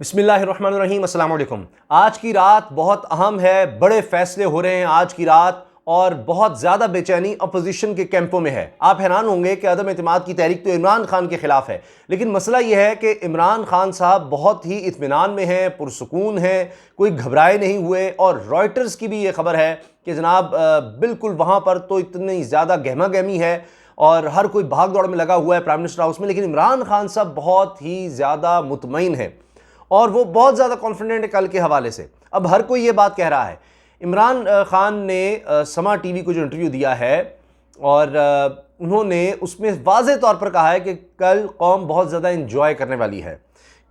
बिस्मिल्लाहिर्रहमानिर्रहीम, अस्सलाम वालेकुम। आज की रात बहुत अहम है, बड़े फैसले हो रहे हैं आज की रात और बहुत ज़्यादा बेचैनी अपोजिशन के कैंपों में है। आप हैरान होंगे कि अदम एतमाद की तहरीक तो इमरान खान के खिलाफ है, लेकिन मसला यह है कि इमरान खान साहब बहुत ही इत्मीनान में हैं, पुरसुकून हैं, कोई घबराए नहीं हुए। और रॉयटर्स की भी ये खबर है कि जनाब बिल्कुल वहाँ पर तो इतनी ज़्यादा गहमा गहमी है और हर कोई भाग दौड़ में लगा हुआ है प्राइम मिनिस्टर हाउस में, लेकिन इमरान खान साहब बहुत ही ज़्यादा मुतमईन है और वो बहुत ज़्यादा कॉन्फिडेंट है कल के हवाले से। अब हर कोई ये बात कह रहा है। इमरान खान ने समा टीवी को जो इंटरव्यू दिया है और उन्होंने उसमें वाज़े तौर पर कहा है कि कल कौम बहुत ज़्यादा इंजॉय करने वाली है,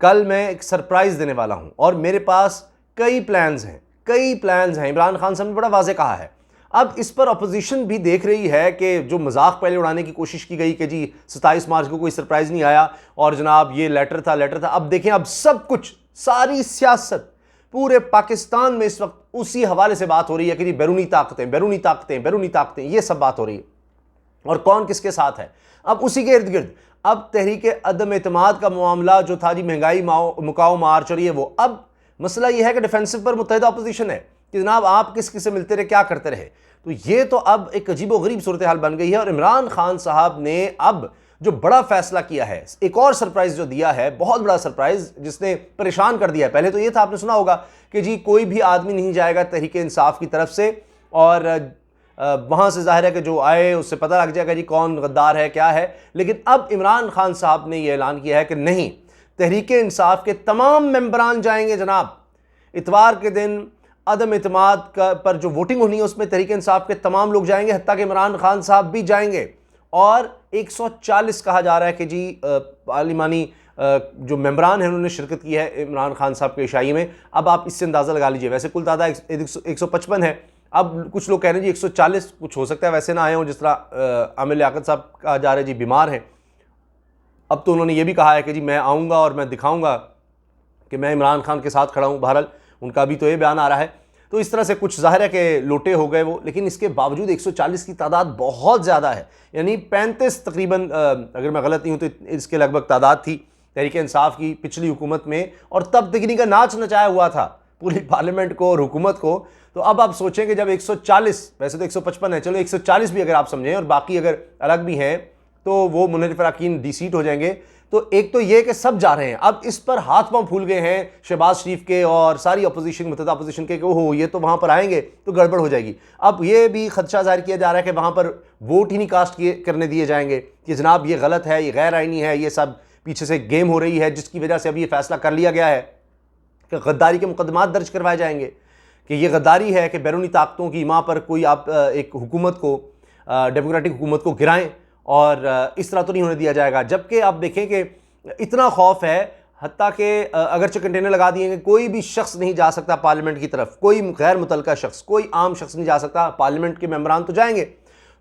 कल मैं एक सरप्राइज़ देने वाला हूँ और मेरे पास कई प्लान्स हैं। इमरान खान साहब ने बड़ा वाज़े कहा है। अब इस पर अपोजिशन भी देख रही है कि जो मजाक पहले उड़ाने की कोशिश की गई कि जी 27 मार्च को कोई सरप्राइज़ नहीं आया और जनाब ये लेटर था। अब देखें, अब सब कुछ, सारी सियासत पूरे पाकिस्तान में इस वक्त उसी हवाले से बात हो रही है कि जी बैरूनी ताकतें, ये सब बात हो रही है और कौन किसके साथ है। अब उसी के इर्द गिर्द अब तहरीक अदम एतमाद का मामला जो था जी, महंगाई मुकाओ मार्च और ये वो, अब मसला यह है कि डिफेंसिव पर मुत्तहिदा अपोजिशन है कि जनाब आप किस किस से मिलते रहे, क्या करते रहे। तो ये तो अब एक अजीब व गरीब सूरत हाल बन गई है और इमरान खान साहब ने अब जो बड़ा फैसला किया है, एक और सरप्राइज जो दिया है, बहुत बड़ा सरप्राइज जिसने परेशान कर दिया है। पहले तो ये था, आपने सुना होगा कि जी कोई भी आदमी नहीं जाएगा तहरीक इंसाफ की तरफ से और वहाँ से जाहिर है कि जो आए उससे पता लग जाएगा जी कौन गद्दार है क्या है। लेकिन अब इमरान खान साहब ने यह ऐलान किया है कि नहीं, तहरीक इंसाफ के तमाम मेंबरान जाएंगे जनाब। इतवार के दिन अदम एतमाद का पर जो वोटिंग होनी है उसमें तहरीक इंसाफ के तमाम लोग जाएंगे, हत्ता कि इमरान खान साहब भी जाएंगे। और 140 कहा जा रहा है कि जी पार्लिमानी जो मेंबरान हैं उन्होंने शिरकत की है इमरान खान साहब के इशाई में। अब आप इससे अंदाज़ा लगा लीजिए, वैसे कुल तादाद 155 है। अब कुछ लोग कह रहे हैं जी 140, कुछ हो सकता है वैसे ना आए हों, जिस तरह आमिर लियाकत साहब कहा जा रहा है जी बीमार हैं। अब तो उन्होंने ये भी कहा है कि जी मैं आऊँगा और मैं दिखाऊँगा कि मैं इमरान खान के साथ खड़ा हूँ। बहरहाल उनका भी तो ये बयान आ रहा है। तो इस तरह से कुछ जाहिर है कि लोटे हो गए वो, लेकिन इसके बावजूद 140 की तादाद बहुत ज़्यादा है, यानी 35 तकरीबन, अगर मैं गलत नहीं हूँ तो इसके लगभग तादाद थी तहरीक इंसाफ की पिछली हुकूमत में। और तब तकनी का नाच नचाया हुआ था पूरी पार्लियामेंट को और हुकूमत को। तो अब आप सोचें कि जब 140, वैसे तो 155 है, चलो 140 भी अगर आप समझें और बाकी अगर अलग भी हैं तो वो मुनव्वर अकील डिसीट हो जाएंगे। तो एक तो ये कि सब जा रहे हैं, अब इस पर हाथ पांव फूल गए हैं शहबाज शरीफ के और सारी अपोजिशन, मुतहदा अपोजिशन के, ओहो ये तो वहाँ पर आएंगे तो गड़बड़ हो जाएगी। अब ये भी खदशा जाहिर किया जा रहा है कि वहाँ पर वोट ही नहीं कास्ट करने दिए जाएंगे कि जनाब ये गलत है, ये गैर आइनी है, ये सब पीछे से गेम हो रही है, जिसकी वजह से अब ये फैसला कर लिया गया है कि गद्दारी के मुकदमात दर्ज करवाए जाएंगे कि ये गद्दारी है कि बैरूनी ताकतों की माँ पर कोई आप एक हुकूमत को, डेमोक्रेटिक हुकूमत को गिराएं और इस तरह तो नहीं होने दिया जाएगा। जबकि आप देखें कि इतना खौफ है, हत्ता कि अगरचे कंटेनर लगा दिए हैं, कोई भी शख्स नहीं जा सकता पार्लियामेंट की तरफ, कोई गैर मुतलका शख्स, कोई आम शख्स नहीं जा सकता। पार्लियामेंट के मेंबरान तो जाएंगे,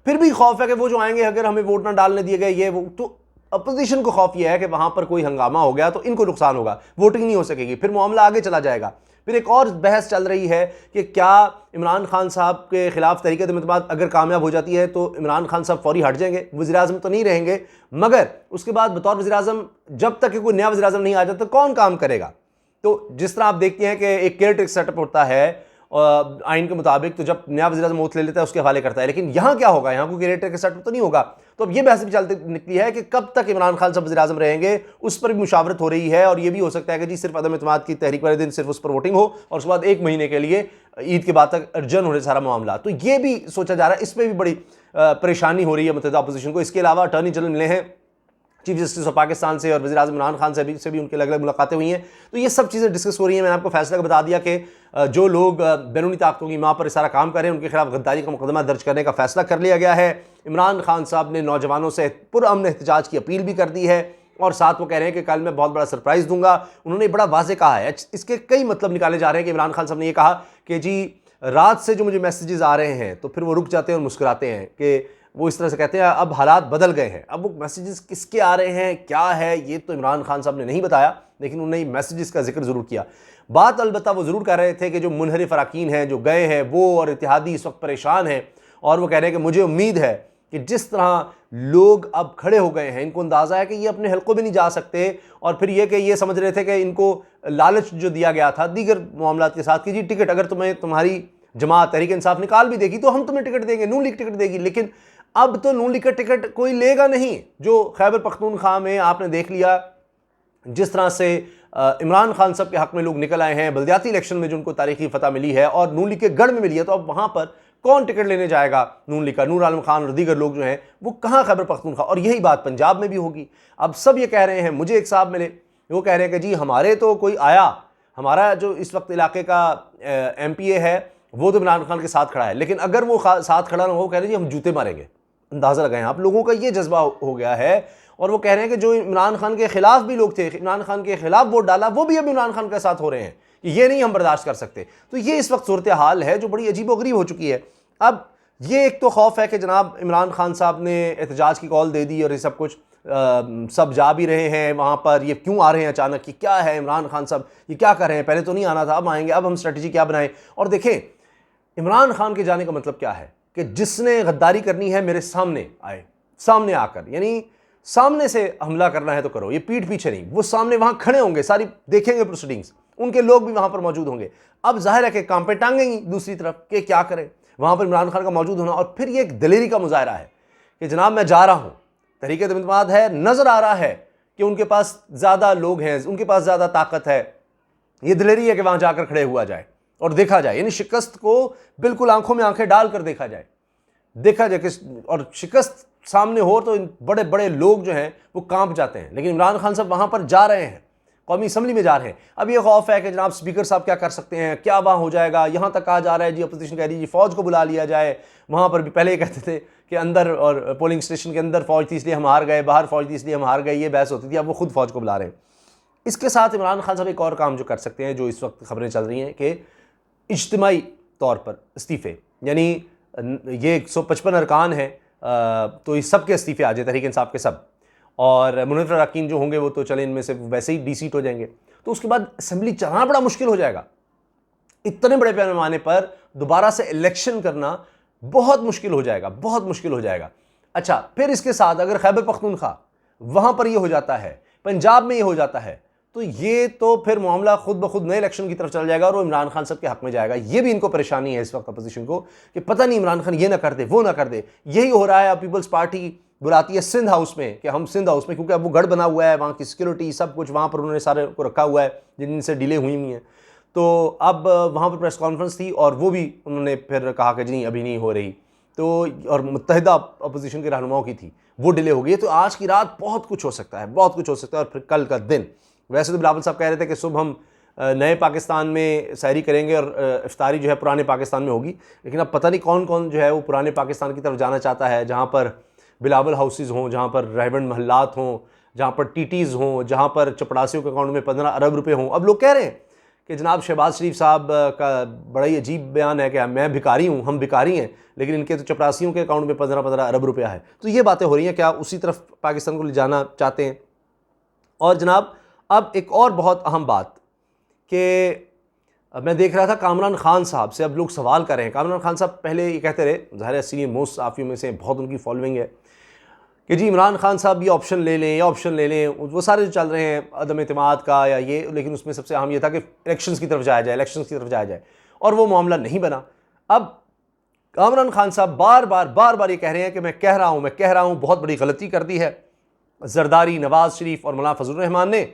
फिर भी खौफ है कि वो जो आएंगे अगर हमें वोट ना डालने दिए गए ये वो, तो अपोजिशन को खौफ यह है कि वहां पर कोई हंगामा हो गया तो इनको नुकसान होगा, वोटिंग नहीं हो सकेगी, फिर मामला आगे चला जाएगा। फिर एक और बहस चल रही है कि क्या इमरान खान साहब के खिलाफ तहरीक अदम अगर कामयाब हो जाती है तो इमरान खान साहब फौरी हट जाएंगे, वज़ीर आज़म तो नहीं रहेंगे, मगर उसके बाद बतौर वज़ीर आज़म जब तक कोई नया वज़ीर आज़म नहीं आ जाता तो कौन काम करेगा। तो जिस तरह आप देखते हैं कि एक केयर टेक सेटअप होता है आइन के मुताबिक, तो जब नया वज़ीर आज़म ओथ ले लेता है उसके हवाले करता है, लेकिन यहाँ क्या होगा, यहाँ कोई केयर टेक सेटअप तो नहीं होगा। तो अब ये बहस भी चलती निकली है कि कब तक इमरान खान साहब वज़ीर आज़म रहेंगे, उस पर भी मुशावरत हो रही है। और ये भी हो सकता है कि जी सिर्फ अदम एतमाद की तहरीक वाले दिन सिर्फ उस पर वोटिंग हो और उसके बाद 1 महीने के लिए ईद के बाद तक अर्जन हो सारा मामला। तो ये भी सोचा जा रहा है, इसमें भी बड़ी परेशानी हो रही है मुतहदा अपोजिशन को। इसके अलावा अटॉर्नी जनरल मिले हैं चीफ जस्टिस ऑफ पाकिस्तान से और वज़ीर आज़म इमरान खान से भी उनकी अलग अलग मुलाकातें हुई हैं। तो ये सब चीज़ें डिस्कस हो रही हैं। मैंने आपको फैसला बता दिया कि जो लोग बैरूनी ताकतों की माँ पर सारा काम कर रहे हैं उनके खिलाफ गद्दारी का मुकदमा दर्ज करने का फैसला कर लिया गया है। इमरान खान साहब ने नौजवानों से पुरअमन एहतजाज की अपील भी कर दी है और साथ वो कह रहे हैं कि कल मैं बहुत बड़ा सरप्राइज़ दूंगा। उन्होंने बड़ा वाज़े कहा है, इसके कई मतलब निकाले जा रहे हैं कि इमरान खान साहब ने यह कहा कि जी रात से जो मुझे मैसेजेस आ रहे हैं तो फिर वो रुक जाते हैं और मुस्कुराते हैं कि वो इस तरह से कहते हैं अब हालात बदल गए हैं। अब वो मैसेजेस किसके आ रहे हैं, क्या है, ये तो इमरान खान साहब ने नहीं बताया, लेकिन उन्होंने मैसेजेस का जिक्र ज़रूर किया। बात अलबत्ता वो ज़रूर कर रहे थे कि जो मुनहरिफ अरकान हैं जो गए हैं वो और इत्तेहादी इस वक्त परेशान हैं और वो कह रहे हैं कि मुझे उम्मीद है कि जिस तरह लोग अब खड़े हो गए हैं, इनको अंदाज़ा है कि ये अपने हलकों में नहीं जा सकते, और फिर ये कि ये समझ रहे थे कि इनको लालच जो दिया गया था दीगर मामलात के साथ कि जी टिकट अगर तुम्हें तुम्हारी जमात तहरीक इंसाफ निकाल भी देगी तो हम तुम्हें टिकट देंगे, नून लीग टिकट देगी। लेकिन अब तो नून लीग का टिकट कोई लेगा नहीं। जो खैबर पख्तूनख्वा में आपने देख लिया जिस तरह से इमरान खान साहब के हक में लोग निकल आए हैं, बल्दियाती इलेक्शन में जो उनको तारीखी फतह मिली है और नून लीग के गढ़ में मिली है, तो अब वहां पर कौन टिकट लेने जाएगा नून लीग का? नूर आलम खान और दीगर लोग जो हैं वो कहां खैबर पख्तूनख्वा। और यही बात पंजाब में भी होगी। अब सब ये कह रहे हैं, मुझे एक साहब मिले, वो कह रहे हैं कि जी हमारे तो कोई आया, हमारा जो इस वक्त इलाके का MPA है वो तो इमरान खान के साथ खड़ा है, लेकिन अगर वो साथ खड़ा ना हो, वो कह रहे हैं जी हम जूते मारेंगे। अंदाज़ा लगाएं आप, लोगों का ये जज्बा हो गया है। और वो कह रहे हैं कि जो इमरान खान के खिलाफ भी लोग थे, इमरान खान के खिलाफ वोट डाला, वो भी अब इमरान खान के साथ हो रहे हैं कि ये नहीं हम बर्दाश्त कर सकते। तो ये इस वक्त सूरत हाल है जो बड़ी अजीबोगरीब हो चुकी है। अब ये एक तो खौफ है कि जनाब इमरान खान साहब ने एहतजाज की कॉल दे दी और ये सब कुछ सब जा भी रहे हैं वहाँ पर, ये क्यों आ रहे हैं अचानक, कि क्या है इमरान खान साहब ये क्या कर रहे हैं, पहले तो नहीं आना था अब आएंगे, अब हम स्ट्रेटजी क्या बनाएं। और देखें इमरान खान के जाने का मतलब क्या है कि जिसने गद्दारी करनी है मेरे सामने आए, सामने आकर, यानी सामने से हमला करना है तो करो, ये पीठ पीछे नहीं। वो सामने वहां खड़े होंगे, सारी देखेंगे प्रोसीडिंग्स, उनके लोग भी वहां पर मौजूद होंगे। अब जाहिर है कि काम पे टांगेंगी दूसरी तरफ कि क्या करें, वहां पर इमरान खान का मौजूद होना। और फिर ये एक दिलेरी का मुजाहरा है कि जनाब मैं जा रहा हूं, तहरीक इंतमाद है, नजर आ रहा है कि उनके पास ज्यादा लोग हैं, उनके पास ज्यादा ताकत है। ये दिलेरी है कि वहां जाकर खड़े हुआ जाए और देखा जाए, यानी शिकस्त को बिल्कुल आंखों में आंखें डालकर देखा जाए कि और शिकस्त सामने हो तो इन बड़े बड़े लोग जो हैं वो कांप जाते हैं। लेकिन इमरान खान साहब वहां पर जा रहे हैं, कौमी असम्बली में जा रहे हैं। अब ये खौफ है कि जनाब स्पीकर साहब क्या कर सकते हैं, क्या वहां हो जाएगा। यहां तक कहा जा रहा है जी, अपोजिशन कह रही है फौज को बुला लिया जाए। वहां पर भी पहले ये कहते थे कि अंदर और पोलिंग स्टेशन के अंदर फौज थी इसलिए हम हार गए, बाहर फौज थी इसलिए हम हार गए, ये बहस होती थी। अब वो खुद फौज को बुला रहे हैं। इसके साथ इमरान खान साहब एक और काम जो कर सकते हैं, जो इस वक्त खबरें चल रही हैं कि इज्तिमाई तौर पर इस्तीफे, यानी ये 155 अरकान हैं, तो इस सब के इस्तीफे आ जाए, तहरीक इंसाफ के सब, और मुनव्वर अरकान जो होंगे वो तो चले इनमें से वैसे ही डीसीट हो जाएंगे। तो उसके बाद असेंबली चलाना बड़ा मुश्किल हो जाएगा। इतने बड़े पैमाने पर दोबारा से इलेक्शन करना बहुत मुश्किल हो जाएगा, बहुत मुश्किल हो जाएगा। अच्छा, फिर इसके साथ अगर खैबर पख्तूनख्वा वहां पर ये हो जाता है, पंजाब में ये हो जाता है, तो ये तो फिर मामला खुद ब खुद नए इलेक्शन की तरफ चल जाएगा और वो इमरान खान साहब के हक में जाएगा। ये भी इनको परेशानी है इस वक्त अपोजिशन को कि पता नहीं इमरान खान ये ना कर दे, वो ना कर दे। यही हो रहा है। अब पीपल्स पार्टी बुलाती है सिंध हाउस में कि हम सिंध हाउस में, क्योंकि अब वो गढ़ बना हुआ है, वहाँ की सिक्योरिटी सब कुछ वहाँ पर उन्होंने सारे को रखा हुआ है जिनसे डिले हुई हैं। तो अब वहाँ पर प्रेस कॉन्फ्रेंस थी और वो भी उन्होंने फिर कहा कि नहीं अभी नहीं हो रही, तो और मुत्तहिदा अपोजिशन के रहनुमाओं की थी, वो डिले हो गई। तो आज की रात बहुत कुछ हो सकता है, बहुत कुछ हो सकता है। और फिर कल का दिन, वैसे तो बिलावल साहब कह रहे थे कि सुबह हम नए पाकिस्तान में सैरी करेंगे और इफ्तारी जो है पुराने पाकिस्तान में होगी, लेकिन अब पता नहीं कौन कौन जो है वो पुराने पाकिस्तान की तरफ जाना चाहता है, जहाँ पर बिलावल हाउसेज़ हों, जहाँ पर रहबंद महल्लात हों, जहाँ पर टीटीज़ हों, जहाँ पर चपड़ासियों के अकाउंट में 15 अरब रुपये हों। अब लोग कह रहे हैं कि जनाब शहबाज शरीफ साहब का बड़ा ही अजीब बयान है कि मैं भिखारी हूँ, हम भिखारी हैं, लेकिन इनके तो चपरासियों के अकाउंट में 15 अरब रुपया है। तो ये बातें हो रही हैं, क्या उसी तरफ पाकिस्तान को ले जाना चाहते हैं। और जनाब अब एक और बहुत अहम बात कि मैं देख रहा था कामरान खान साहब से अब लोग सवाल कर रहे हैं। कामरान खान साहब पहले ये कहते रहे, ज़ाहिर सीनियर मोस्ट सहाफ़ियों में से बहुत उनकी फॉलोइंग है, कि जी इमरान खान साहब ये ऑप्शन ले लें, ये ऑप्शन ले लें, वो सारे जो चल रहे हैं अदम एतमाद का या ये, लेकिन उसमें सबसे अहम ये था कि इलेक्शंस की तरफ जाया जाए, इलेक्शंस की तरफ जाया जाए, और वो मामला नहीं बना। अब कामरान खान साहब बार बार ये कह रहे हैं कि मैं कह रहा हूँ बहुत बड़ी गलती कर दी है जरदारी, नवाज शरीफ और मौलाना फजलुर रहमान ने,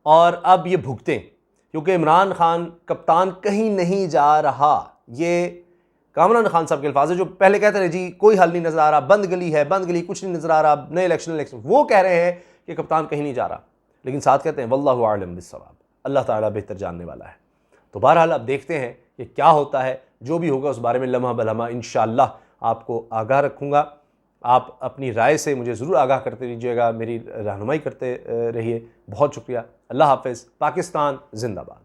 और अब ये भुगतें, क्योंकि इमरान खान कप्तान कहीं नहीं जा रहा। ये कामरान खान साहब के अल्फाज है, जो पहले कहते रहे जी कोई हल नहीं नजर आ रहा, बंद गली है, बंद गली, कुछ नहीं नजर आ रहा, नए इलेक्शन। वो कह रहे हैं कि कप्तान कहीं नहीं जा रहा, लेकिन साथ कहते हैं वल्लाहु आलम बिस्सवाब, अल्लाह ताला बेहतर जानने वाला है। तो बहरहाल अब देखते हैं कि क्या होता है। जो भी होगा उस बारे में लम्हा बलम्हा इंशाअल्लाह आपको आगाह रखूँगा। आप अपनी राय से मुझे ज़रूर आगाह करते रहिएगा, मेरी रहनुमाई करते रहिए। बहुत शुक्रिया। अल्लाह हाफ़िज़। पाकिस्तान जिंदाबाद।